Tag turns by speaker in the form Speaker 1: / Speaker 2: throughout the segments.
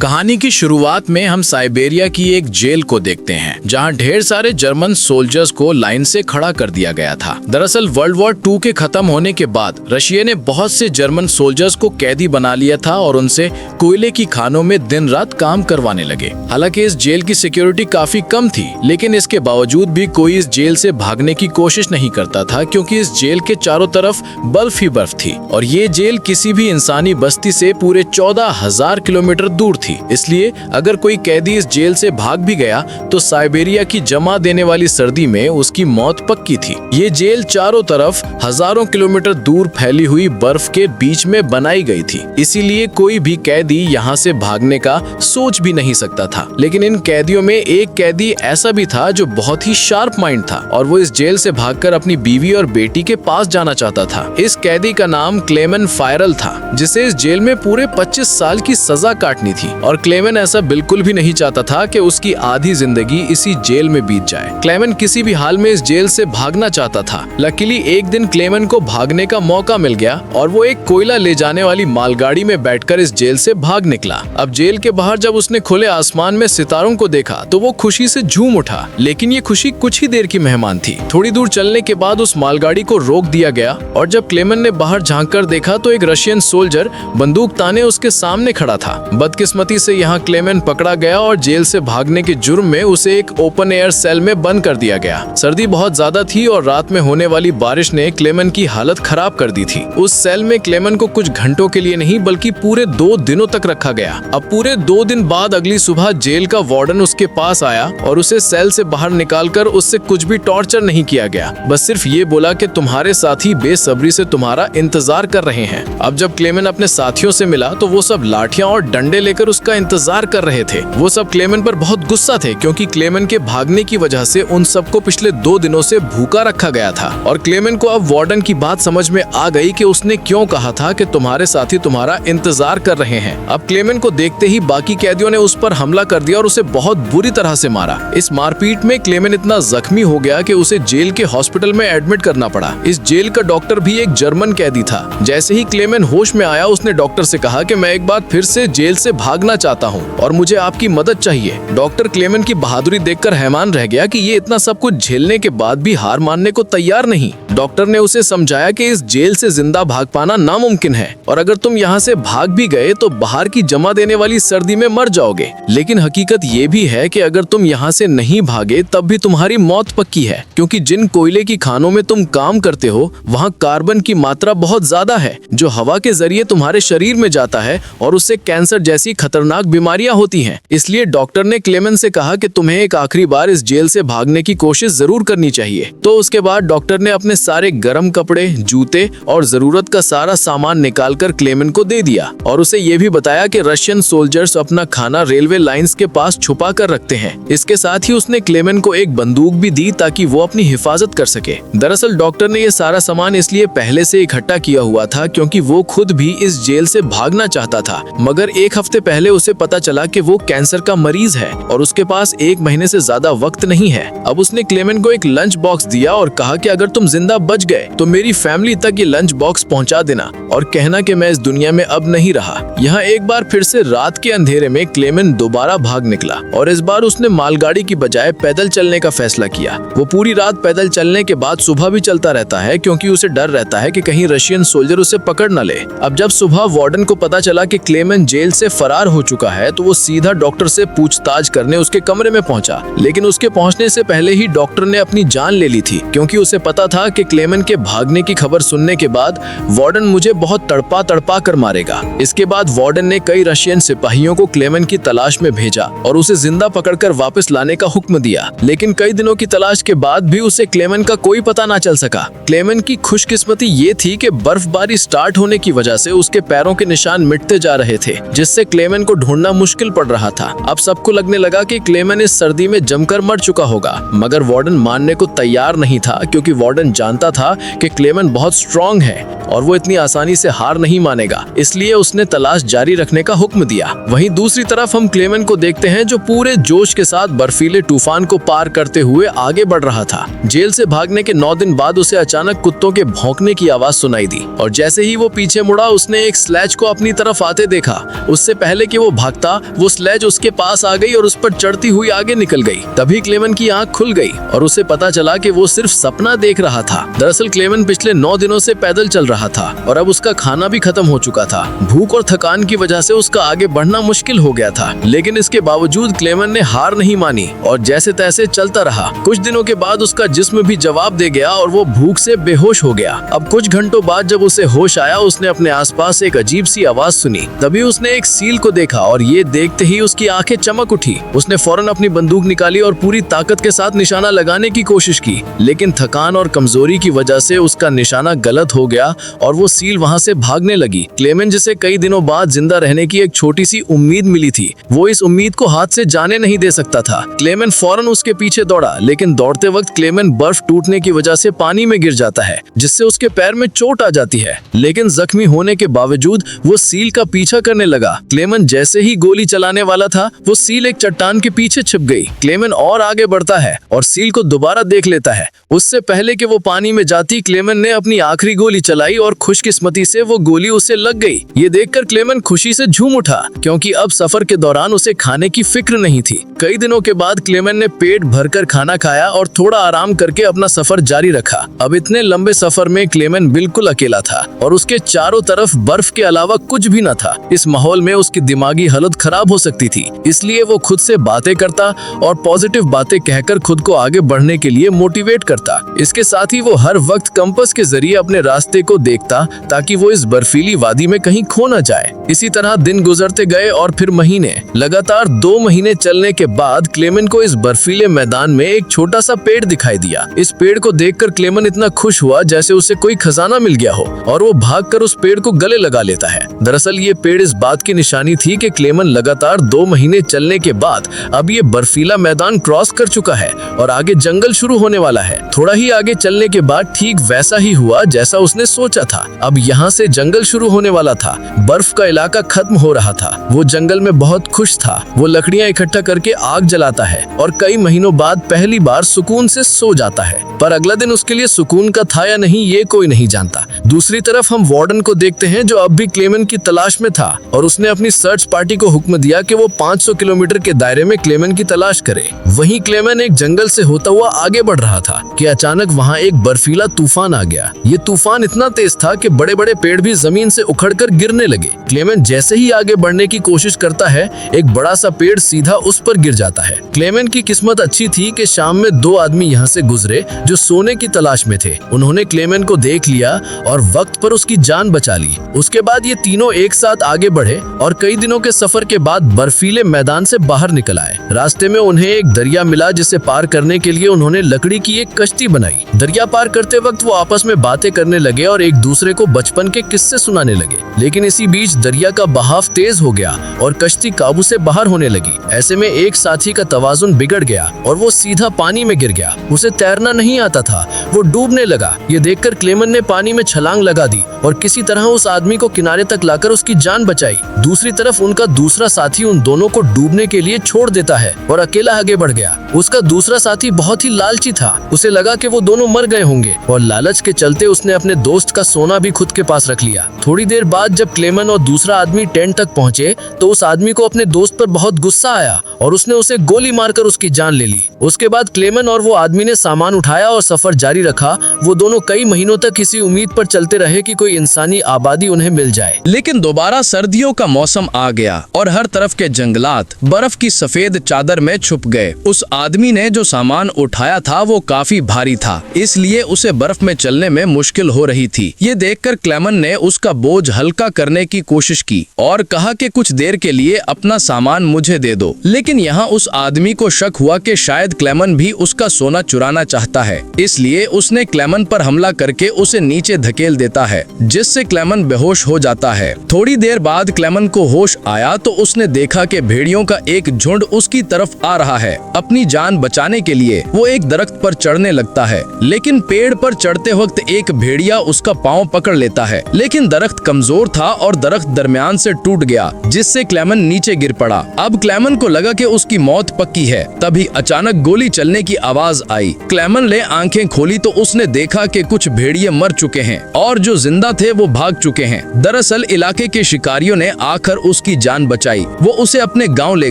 Speaker 1: कहानी की शुरुआत में हम साइबेरिया की एक जेल को देखते हैं जहां ढेर सारे जर्मन सोल्जर्स को लाइन से खड़ा कर दिया गया था। दरअसल वर्ल्ड वॉर 2 के खत्म होने के बाद रशिया ने बहुत से जर्मन सोल्जर्स को कैदी बना लिया था और उनसे कोयले की खानों में दिन रात काम करवाने लगे। हालांकि इस जेल की सिक्योरिटी काफी कम थी, लेकिन इसके बावजूद भी कोई इस जेल से भागने की कोशिश नहीं करता था क्योंकि इस जेल के चारों तरफ बर्फ ही बर्फ थी और ये जेल किसी भी इंसानी बस्ती से पूरे 14,000 किलोमीटर दूर थी। इसलिए अगर कोई कैदी इस जेल से भाग भी गया तो साइबेरिया की जमा देने वाली सर्दी में उसकी मौत पक्की थी। ये जेल चारों तरफ हजारों किलोमीटर दूर फैली हुई बर्फ के बीच में बनाई गई थी, इसीलिए कोई भी कैदी यहाँ से भागने का सोच भी नहीं सकता था। लेकिन इन कैदियों में एक कैदी ऐसा भी था जो बहुत ही शार्प माइंड था और वो इस जेल से भागकर अपनी बीवी और बेटी के पास जाना चाहता था। इस कैदी का नाम क्लेमेन फायरल था, जिसे इस जेल में पूरे 25 साल की सजा काटनी थी और क्लेमेन ऐसा बिल्कुल भी नहीं चाहता था कि उसकी आधी जिंदगी इसी जेल में बीत जाए। क्लेमेन किसी भी हाल में इस जेल से भागना चाहता था। लकीली एक दिन क्लेमेन को भागने का मौका मिल गया और वो एक कोयला ले जाने वाली मालगाड़ी में बैठकर इस जेल से भाग निकला। अब जेल के बाहर जब उसने खुले आसमान में सितारों को देखा तो वो खुशी से झूम उठा, लेकिन ये खुशी कुछ ही देर की मेहमान थी। थोड़ी दूर चलने के बाद उस मालगाड़ी को रोक दिया गया और जब क्लेमेन ने बाहर झांक कर देखा तो एक रशियन सोल्जर बंदूक ताने उसके सामने खड़ा था। बदकिस्मती से यहाँ क्लेमेन पकड़ा गया और जेल से भागने के जुर्म में उसे एक ओपन एयर सेल में बंद कर दिया गया। सर्दी बहुत ज्यादा थी और रात में होने वाली बारिश ने क्लेमेन की हालत खराब कर दी थी। उस सेल में क्लेमेन को कुछ घंटों के लिए नहीं बल्कि पूरे 2 दिनों तक रखा गया। अब पूरे 2 दिन बाद अगली सुबह जेल का वार्डन उसके पास आया और उसे सेल से बाहर निकालकर उससे कुछ भी टॉर्चर नहीं किया गया, बस सिर्फ ये बोला कि तुम्हारे साथी बेसब्री से तुम्हारा इंतजार कर रहे हैं। अब जब क्लेमेन अपने साथियों से मिला तो वो सब लाठियां और डंडे लेकर उसका इंतजार कर रहे थे। वो सब क्लेमेन पर बहुत गुस्सा थे क्योंकि क्लेमेन के भागने की वजह से उन सबको पिछले 2 दिनों से भूखा रखा गया था और क्लेमेन को अब वार्डन की बात समझ में आ गई कि उसने क्यों कहा था कि तुम्हारे साथी तुम्हारा इंतजार कर रहे हैं। अब क्लेमेन को देखते ही बाकी कैदियों ने उस पर हमला कर दिया और उसे बहुत बुरी तरह से मारा। इस मारपीट में क्लेमेन इतना जख्मी हो गया कि उसे जेल के हॉस्पिटल में एडमिट करना पड़ा। इस जेल का डॉक्टर भी एक जर्मन कैदी था। जैसे ही क्लेमेन होश में आया उसने डॉक्टर से कहा कि मैं एक बार फिर से जेल से भागना चाहता हूँ और मुझे आपकी मदद चाहिए। डॉक्टर क्लेमेन की बहादुरी देखकर हैरान रह गया कि ये इतना सब कुछ झेलने के बाद भी हार मानने को तैयार नहीं। डॉक्टर ने उसे समझाया कि इस जेल से जिंदा भाग पाना नामुमकिन है और अगर तुम यहाँ से भाग भी गए तो बाहर की जमा देने वाली सर्दी में मर जाओगे। लेकिन हकीकत ये भी है कि अगर तुम यहाँ से नहीं भागे तब भी तुम्हारी मौत पक्की है, क्योंकि जिन कोयले की खानों में तुम काम करते हो वहाँ कार्बन की मात्रा बहुत ज्यादा है जो हवा के जरिए तुम्हारे शरीर में जाता है और उससे कैंसर जैसी खतरनाक बीमारियां होती हैं। इसलिए डॉक्टर ने क्लेमेन से कहा कि तुम्हें एक आखिरी बार इस जेल से भागने की कोशिश जरूर करनी चाहिए। तो उसके बाद डॉक्टर ने अपने सारे गर्म कपड़े, जूते और जरूरत का सारा सामान निकालकर क्लेमेन को दे दिया और उसे ये भी बताया कि रशियन सोल्जर्स अपना खाना रेलवे लाइंस के पास छुपा कर रखते हैं। इसके साथ ही उसने क्लेमेन को एक बंदूक भी दी ताकि वो अपनी हिफाजत कर सके। दरअसल डॉक्टर ने ये सारा सामान इसलिए पहले से इकट्ठा किया हुआ था क्योंकि वो खुद भी इस जेल से भागना चाहता था, मगर एक हफ्ते पहले उसे पता चला कि वो कैंसर का मरीज है और उसके पास 1 महीने से ज्यादा वक्त नहीं है। अब उसने क्लेमेन को एक लंच बॉक्स दिया और कहा कि अगर तुम जिंदा बच गए तो मेरी फैमिली तक ये लंच बॉक्स पहुंचा देना और कहना कि मैं इस दुनिया में अब नहीं रहा। यहाँ एक बार फिर से रात के अंधेरे में क्लेमेन दोबारा भाग निकला और इस बार उसने मालगाड़ी की बजाय पैदल चलने का फैसला किया। वो पूरी रात पैदल चलने के बाद सुबह भी चलता रहता है क्योंकि उसे डर रहता है कि कहीं रशियन सोल्जर उसे पकड़ न ले। अब जब सुबह वार्डन को पता चला कि क्लेमेन जेल से फरार हो चुका है तो वो सीधा डॉक्टर से पूछताछ करने उसके कमरे में पहुंचा, लेकिन उसके पहुंचने से पहले ही डॉक्टर ने अपनी जान ले ली थी क्योंकि उसे पता था कि क्लेमेन के भागने की खबर सुनने के बाद वार्डन मुझे बहुत तड़पा कर मारेगा। इसके बाद वार्डन ने कई रशियन सिपाहियों को क्लेमेन की तलाश में भेजा और उसे जिंदा पकड़कर वापस लाने का हुक्म दिया, लेकिन कई दिनों की तलाश के बाद भी उसे क्लेमेन का कोई पता ना चल सका। क्लेमेन की खुशकिस्मती ये थी कि बर्फबारी स्टार्ट होने की वजह से उसके पैरों के निशान मिटते जा रहे थे, जिससे क्लेमेन को ढूंढना मुश्किल पड़ रहा था। अब सबको लगने लगा कि क्लेमेन इस सर्दी में जमकर मर चुका होगा, मगर वार्डन मानने को तैयार नहीं था क्योंकि वार्डन जानता था कि क्लेमन बहुत स्ट्रांग है और वो इतनी आसानी से हार नहीं मानेगा, इसलिए उसने तलाश जारी रखने का हुक्म दिया। वहीं दूसरी तरफ हम क्लेमन को देखते हैं जो पूरे जोश के साथ बर्फीले तूफान को पार करते हुए आगे बढ़ रहा था। जेल से भागने के 9 दिन बाद उसे अचानक कुत्तों के भौंकने की आवाज सुनाई दी और जैसे ही वो पीछे मुड़ा उसने एक स्लेज को अपनी तरफ आते देखा। उससे पहले कि वो भागता, वो स्लेज उसके पास आ गई और उस पर चढ़ती हुई आगे निकल गई। तभी क्लेमन की आंख खुल गई और उसे पता चला कि वो सिर्फ सपना देख रहा था। दरअसल क्लेमन पिछले 9 दिनों से पैदल चल रहा था और अब उसका खाना भी खत्म हो चुका था। भूख और थकान की वजह से उसका आगे बढ़ना मुश्किल हो गया था, लेकिन इसके बावजूद क्लेमन ने हार नहीं मानी और जैसे तैसे चलता रहा। कुछ दिनों के बाद उसका जिस्म भी जवाब दे गया और वो भूख से बेहोश हो गया। अब कुछ घंटों बाद जब उसे होश आया, उसने अपने आसपास एक अजीब सी आवाज सुनी। तभी उसने एक सील को देखा और ये देखते ही उसकी आंखें चमक उठी। उसने फौरन अपनी बंदूक निकाली और पूरी ताकत के साथ निशाना लगाने की कोशिश की, लेकिन थकान और कमजोरी की वजह से उसका निशाना गलत हो गया और वो सील वहां से भागने लगी। क्लेमन जिसे कई दिनों बाद जिंदा रहने की एक छोटी सी उम्मीद मिली थी, वो इस उम्मीद को हाथ से जाने नहीं दे सकता था। क्लेमन फौरन उसके पीछे दौड़ा, लेकिन दौड़ते वक्त क्लेमन बर्फ टूटने की वजह से पानी में गिर जाता है, जिससे उसके पैर में चोट आ जाती है। लेकिन जख्मी होने के बावजूद वो सील का पीछा करने लगा। क्लेमन जैसे ही गोली चलाने वाला था, वो सील एक चट्टान के पीछे छिप गई। क्लेमन और आगे बढ़ता है और सील को दोबारा देख लेता है। उससे पहले कि वो पानी में जाती, क्लेमन ने अपनी आखिरी गोली चलाई और खुशकिस्मती से वो गोली उसे लग गई। ये देखकर क्लेमन खुशी से झूम उठा, क्योंकि अब सफर के दौरान उसे खाने की फिक्र नहीं थी। कई दिनों के बाद क्लेमन ने पेट भरकर खाना खाया और थोड़ा आराम करके अपना सफर जारी रखा। अब इतने लंबे सफर में क्लेमन बिल्कुल अकेला था और उसके चारों तरफ बर्फ के अलावा कुछ भी न था। इस माहौल में उसकी दिमागी हालत खराब हो सकती थी, इसलिए वो खुद से बातें करता और पॉजिटिव बातें कहकर खुद को आगे बढ़ने के लिए मोटिवेट करता। इसके साथ ही वो हर वक्त कंपास के जरिए अपने रास्ते को देखता, ताकि वो इस बर्फीली वादी में कहीं खो न जाए। इसी तरह दिन गुजरते गए और फिर महीने। लगातार 2 महीने चलने के बाद क्लेमन को इस बर्फीले मैदान में एक छोटा सा पेड़ दिखाई दिया। इस पेड़ को देखकर क्लेमन इतना खुश हुआ जैसे उसे कोई खजाना मिल गया हो और वो भागकर उस पेड़ को गले लगा लेता है। दरअसल ये पेड़ इस बात की निशानी थी कि क्लेमन लगातार 2 महीने चलने के बाद अब ये बर्फीला मैदान क्रॉस कर चुका है और आगे जंगल शुरू होने वाला है। थोड़ा ही आगे चलने के बाद ठीक वैसा ही हुआ जैसा उसने सोचा था। अब यहाँ से जंगल शुरू होने वाला था। बर्फ का इलाका खत्म हो रहा था। वो जंगल में बहुत खुश था। वो लकड़ियाँ इकट्ठा करके आग जलाता है और कई महीनों बाद पहली बार सुकून से सो जाता है। पर अगला दिन उसके लिए सुकून का था या नहीं, ये कोई नहीं जानता। दूसरी तरफ हम वार्डन को देखते हैं, जो अब भी क्लेमन की तलाश में था और उसने अपनी सर्च पार्टी को हुक्म दिया कि वो 500 किलोमीटर के दायरे में क्लेमन की तलाश करे। वहीं क्लेमन एक जंगल से होता हुआ आगे बढ़ रहा था कि अचानक वहाँ एक बर्फीला तूफान आ गया। ये तूफान इतना तेज था कि बड़े बड़े पेड़ भी जमीन से उखड़कर गिरने लगे। क्लेमन जैसे ही आगे बढ़ने की कोशिश करता है, एक बड़ा सा पेड़ सीधा उस पर गिर जाता है। क्लेमन की किस्मत अच्छी थी कि शाम में 2 आदमी यहाँ से गुजरे जो सोने की तलाश में थे। उन्होंने क्लेमन को देख लिया और वक्त पर उसकी जान बचा ली। उसके बाद ये तीनों एक साथ आगे बढ़े और कई दिनों के सफर के बाद बर्फीले मैदान से बाहर निकल आए। रास्ते में उन्हें एक दरिया मिला, जिसे पार करने के लिए उन्होंने लकड़ी की एक कश्ती बनाई। दरिया पार करते वक्त वो आपस में बातें करने लगे और एक दूसरे को बचपन के किस्से सुनाने लगे। लेकिन इसी बीच दरिया का बहाव तेज हो गया और कश्ती काबू से बाहर होने लगी। ऐसे में एक साथी का तवाजुन बिगड़ गया और वो सीधा पानी में गिर गया। उसे तैरना नहीं आता था, वो डूबने लगा। ये देखकर क्लेमन ने पानी में छलांग लगा दी और किसी तरह उस आदमी को किनारे तक लाकर उसकी जान बचाई। दूसरी तरफ उनका दूसरा साथी उन दोनों को डूबने के लिए छोड़ देता है और अकेला आगे बढ़ गया। उसका दूसरा साथी बहुत ही लालची था। उसे लगा कि वो दोनों मर गए होंगे और लालच के चलते उसने अपने दोस्त का सोना भी खुद के पास रख लिया। थोड़ी देर बाद जब क्लेमन और दूसरा आदमी टेंट तक पहुंचे तो उस आदमी को अपने दोस्त पर बहुत गुस्सा आया और उसने उसे गोली मारकर उसकी जान ले ली। उसके बाद क्लेमन और वो आदमी ने सामान उठाया और सफर जारी रखा। वो दोनों कई महीनों तक इसी उम्मीद पर चलते रहे कि कोई इंसानी आबादी उन्हें मिल जाए।
Speaker 2: लेकिन दोबारा सर्दियों का मौसम आ गया और हर तरफ के जंगलात बर्फ की सफेद चादर में छुप गए। उस आदमी ने जो सामान उठाया था वो काफी भारी था, इसलिए उसे बर्फ में चलने में मुश्किल हो रही थी। ये देखकर क्लेमन ने उसका बोझ हल्का करने की कोशिश की और कहा कि कुछ देर के लिए अपना सामान मुझे दे दो। लेकिन यहाँ उस आदमी को शक हुआ कि शायद क्लेमन भी उसका सोना चुराना चाहता है, इसलिए उसने क्लेमन पर हमला करके उसे नीचे धकेल देता है, जिससे क्लेमन बेहोश हो जाता है। थोड़ी देर बाद क्लेमन को होश आया तो उसने देखा कि भेड़ियों का एक झुंड उसकी तरफ आ रहा है। अपनी जान बचाने के लिए वो एक दरख्त पर चढ़ने लगता है, लेकिन लेकिन पेड़ पर चढ़ते वक्त एक भेड़िया उसका पांव पकड़ लेता है, लेकिन दरख्त कमजोर था और दरख्त दरमियान से टूट गया, जिससे क्लेमन नीचे गिर पड़ा। अब क्लेमन को लगा कि उसकी मौत पक्की है। तभी अचानक गोली चलने की आवाज आई। क्लेमन ने आंखें खोली तो उसने देखा कि कुछ भेड़िए मर चुके हैं और जो जिंदा थे वो भाग चुके हैं। दरअसल इलाके के शिकारियों ने आकर उसकी जान बचाई। वो उसे अपने गांव ले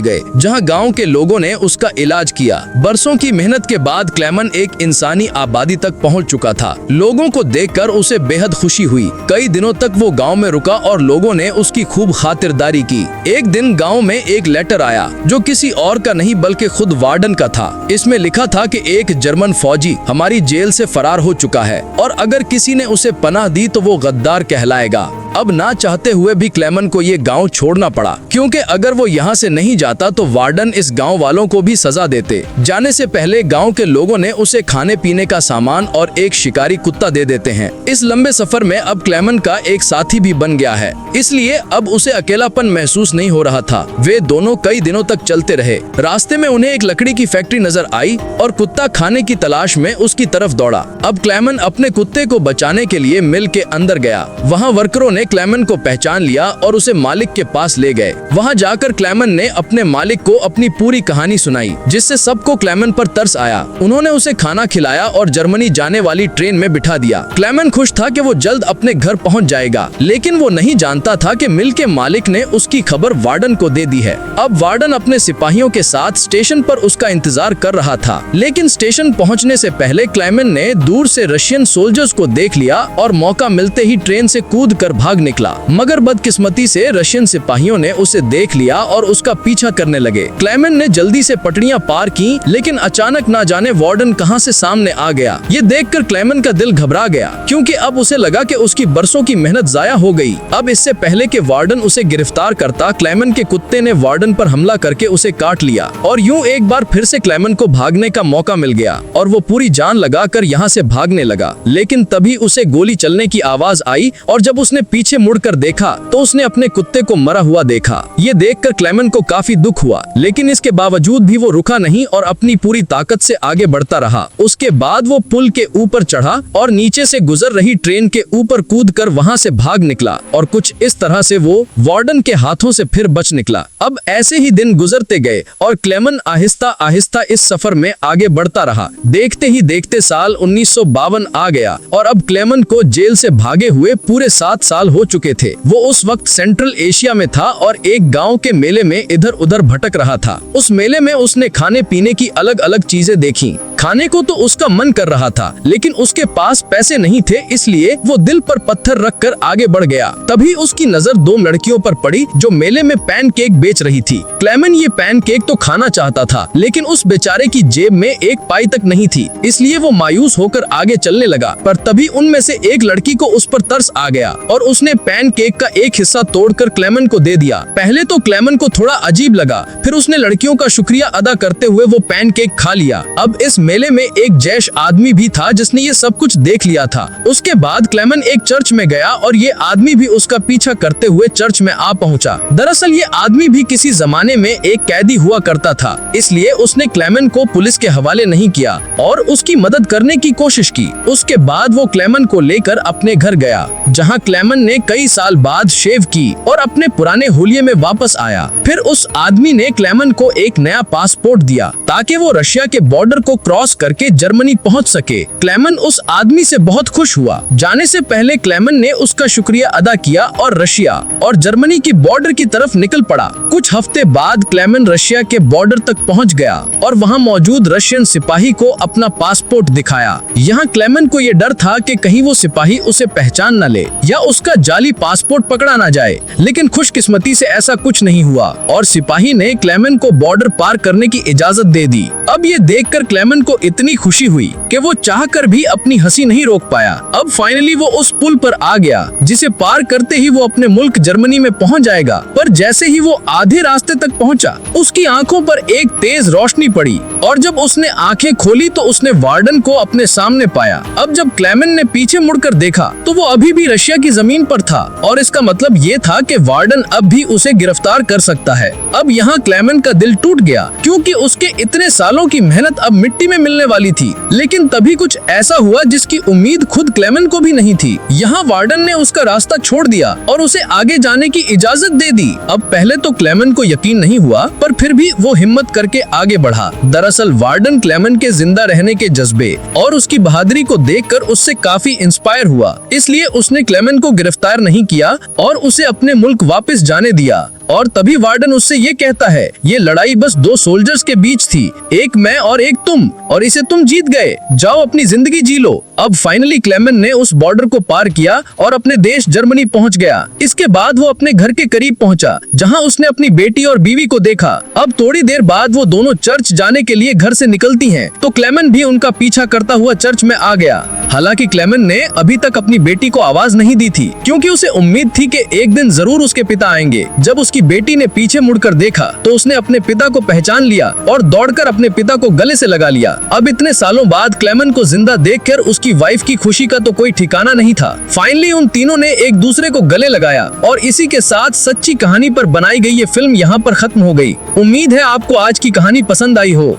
Speaker 2: गए, जहां गांव के लोगों ने उसका इलाज किया। बरसों की मेहनत के बाद क्लेमन एक इंसानी आबादी तक पहुंच चुका था। लोगों को देखकर उसे बेहद खुशी हुई। कई दिनों तक वो गांव में रुका और लोगों ने उसकी खूब खातिरदारी की। एक दिन गांव में एक लेटर आया जो किसी और का नहीं बल्कि खुद वार्डन का था। इसमें लिखा था कि एक जर्मन फौजी हमारी जेल से फरार हो चुका है और अगर किसी ने उसे पनाह दी तो वो गद्दार कहलाएगा। अब ना चाहते हुए भी क्लेमन को ये गांव छोड़ना पड़ा, क्योंकि अगर वो यहाँ से नहीं जाता तो वार्डन इस गांव वालों को भी सजा देते। जाने से पहले गांव के लोगों ने उसे खाने पीने का सामान और एक शिकारी कुत्ता दे देते हैं। इस लंबे सफर में अब क्लेमन का एक साथी भी बन गया है, इसलिए अब उसे अकेलापन महसूस नहीं हो रहा था। वे दोनों कई दिनों तक चलते रहे। रास्ते में उन्हें एक लकड़ी की फैक्ट्री नजर आई और कुत्ता खाने की तलाश में उसकी तरफ दौड़ा। अब क्लेमन अपने कुत्ते को बचाने के लिए मिल के अंदर गया। वहाँ वर्करों ने क्लेमन को पहचान लिया और उसे मालिक के पास ले गए। वहाँ जाकर क्लेमन ने अपने मालिक को अपनी पूरी कहानी सुनाई, जिससे सबको क्लेमन पर तरस आया। उन्होंने उसे खाना खिलाया और जर्मनी जाने वाली ट्रेन में बिठा दिया। क्लेमन खुश था कि वो जल्द अपने घर पहुँच जाएगा, लेकिन वो नहीं जानता था कि मिल के मालिक ने उसकी खबर वार्डन को दे दी है। अब वार्डन अपने सिपाहियों के साथ स्टेशन पर उसका इंतजार कर रहा था, लेकिन स्टेशन पहुँचने से पहले क्लेमन ने दूर से रशियन सोल्जर्स को देख लिया और मौका मिलते ही ट्रेन से कूद कर भाग निकला। मगर बदकिस्मती से रशियन सिपाहियों ने उसे देख लिया और उसका पीछा करने लगे। क्लेमन ने जल्दी से पटड़ियां पार की, लेकिन अचानक ना जाने वार्डन कहां से सामने आ गया। ये देखकर क्लेमन का दिल घबरा गया, क्योंकि अब उसे लगा कि उसकी बरसों की मेहनत जाया हो गई। अब इससे पहले कि वार्डन उसे गिरफ्तार करता, क्लेमन के कुत्ते ने वार्डन पर हमला करके उसे काट लिया और यूं एक बार फिर से क्लेमन को भागने का मौका मिल गया और वो पूरी जान लगाकर यहाँ से भागने लगा। लेकिन तभी उसे गोली चलने की आवाज आई और जब उसने पीछे मुड़कर देखा तो उसने अपने कुत्ते को मरा हुआ देखा। ये देखकर क्लेमन को काफी दुख हुआ, लेकिन इसके बावजूद भी वो रुका नहीं और अपनी पूरी ताकत से आगे बढ़ता रहा। उसके बाद वो पुल के ऊपर चढ़ा और नीचे से गुजर रही ट्रेन के ऊपर कूदकर वहां से भाग निकला और कुछ इस तरह से वो वार्डन के हाथों से फिर बच निकला। अब ऐसे ही दिन गुजरते गए और क्लेमन आहिस्ता आहिस्ता इस सफर में आगे बढ़ता रहा। देखते ही देखते साल 1952 आ गया और अब क्लेमन को जेल से भागे हुए पूरे 7 साल हो चुके थे। वो उस वक्त सेंट्रल एशिया में था और एक गांव के मेले में इधर उधर भटक रहा था। उस मेले में उसने खाने पीने की अलग अलग चीजें देखी। खाने को तो उसका मन कर रहा था, लेकिन उसके पास पैसे नहीं थे, इसलिए वो दिल पर पत्थर रखकर आगे बढ़ गया। तभी उसकी नजर 2 लड़कियों पर पड़ी जो मेले में पैनकेक बेच रही थी। क्लेमन ये पैनकेक तो खाना चाहता था, लेकिन उस बेचारे की जेब में 1 पाई तक नहीं थी, इसलिए वो मायूस होकर आगे चलने लगा। पर तभी उनमें से एक लड़की को उस पर तरस आ गया और उसने पैनकेक का एक हिस्सा तोड़कर क्लेमन को दे दिया। पहले तो क्लेमन को थोड़ा अजीब लगा, फिर उसने लड़कियों का शुक्रिया अदा करते हुए वो पैनकेक खा लिया। अब इस मेले में एक जैश आदमी भी था जिसने ये सब कुछ देख लिया था। उसके बाद क्लेमन एक चर्च में गया और ये आदमी भी उसका पीछा करते हुए चर्च में आ पहुंचा। दरअसल ये आदमी भी किसी जमाने में एक कैदी हुआ करता था, इसलिए उसने क्लेमन को पुलिस के हवाले नहीं किया और उसकी मदद करने की कोशिश की। उसके बाद वो क्लेमन को लेकर अपने घर गया, जहाँ क्लेमन ने कई साल बाद शेव की और अपने पुराने हुलिये में वापस आया। फिर उस आदमी ने क्लेमन को एक नया पासपोर्ट दिया ताकि वो रशिया के बॉर्डर को क्रॉस करके जर्मनी पहुंच सके। क्लेमन उस आदमी से बहुत खुश हुआ। जाने से पहले क्लेमन ने उसका शुक्रिया अदा किया और रशिया और जर्मनी की बॉर्डर की तरफ निकल पड़ा। कुछ हफ्ते बाद क्लेमन रशिया के बॉर्डर तक पहुंच गया और वहां मौजूद रशियन सिपाही को अपना पासपोर्ट दिखाया। यहाँ क्लेमन को ये डर था कि कहीं वो सिपाही उसे पहचान न ले या उसका जाली पासपोर्ट पकड़ा न जाए, लेकिन खुशकिस्मती से ऐसा कुछ नहीं हुआ और सिपाही ने क्लेमन को बॉर्डर पार करने की इजाजत दे दी। अब ये देखकर क्लेमन को इतनी खुशी हुई कि वो चाहकर भी अपनी हंसी नहीं रोक पाया। अब फाइनली वो उस पुल पर आ गया जिसे पार करते ही वो अपने मुल्क जर्मनी में पहुंच जाएगा। पर जैसे ही वो आधे रास्ते तक पहुंचा, उसकी आंखों पर एक तेज रोशनी पड़ी और जब उसने आंखें खोली तो उसने वार्डन को अपने सामने पाया। अब जब क्लेमन ने पीछे मुड़कर देखा तो वो अभी भी रशिया की जमीन पर था और इसका मतलब ये था कि वार्डन अब भी उसे गिरफ्तार कर सकता है। अब यहाँ क्लेमन का दिल टूट गया, क्योंकि उसके इतने सालों की मेहनत अब मिट्टी में मिलने वाली थी। लेकिन तभी कुछ ऐसा हुआ जिसकी उम्मीद खुद क्लेमेन को भी नहीं थी। यहाँ वार्डन ने उसका रास्ता छोड़ दिया और उसे आगे जाने की इजाजत दे दी। अब पहले तो क्लेमेन को यकीन नहीं हुआ, पर फिर भी वो हिम्मत करके आगे बढ़ा। दरअसल वार्डन क्लेमेन के जिंदा रहने के जज्बे और उसकी बहादुरी को देखकर उससे काफी इंस्पायर हुआ, इसलिए उसने क्लेमेन को गिरफ्तार नहीं किया और उसे अपने मुल्क वापस जाने दिया। और तभी वार्डन उससे ये कहता है, ये लड़ाई बस दो सोल्जर्स के बीच थी, एक मैं और एक तुम, और इसे तुम जीत गए, जाओ अपनी जिंदगी जी लो। अब फाइनली क्लेमेन ने उस बॉर्डर को पार किया और अपने देश जर्मनी पहुंच गया। इसके बाद वो अपने घर के करीब पहुंचा, जहां उसने अपनी बेटी और बीवी को देखा। अब थोड़ी देर बाद वो दोनों चर्च जाने के लिए घर से निकलती हैं, तो क्लेमेन भी उनका पीछा करता हुआ चर्च में आ गया। हालांकि क्लेमेन ने अभी तक अपनी बेटी को आवाज नहीं दी थी, क्योंकि उसे उम्मीद थी कि एक दिन जरूर उसके पिता आएंगे। जब उसकी बेटी ने पीछे मुड़कर देखा तो उसने अपने पिता को पहचान लिया और दौड़कर अपने पिता को गले से लगा लिया। अब इतने सालों बाद क्लेमेन को जिंदा देखकर उसकी वाइफ की खुशी का तो कोई ठिकाना नहीं था। फाइनली उन तीनों ने एक दूसरे को गले लगाया और इसी के साथ सच्ची कहानी पर बनाई गई ये फिल्म यहाँ पर खत्म हो गई। उम्मीद है आपको आज की कहानी पसंद आई हो।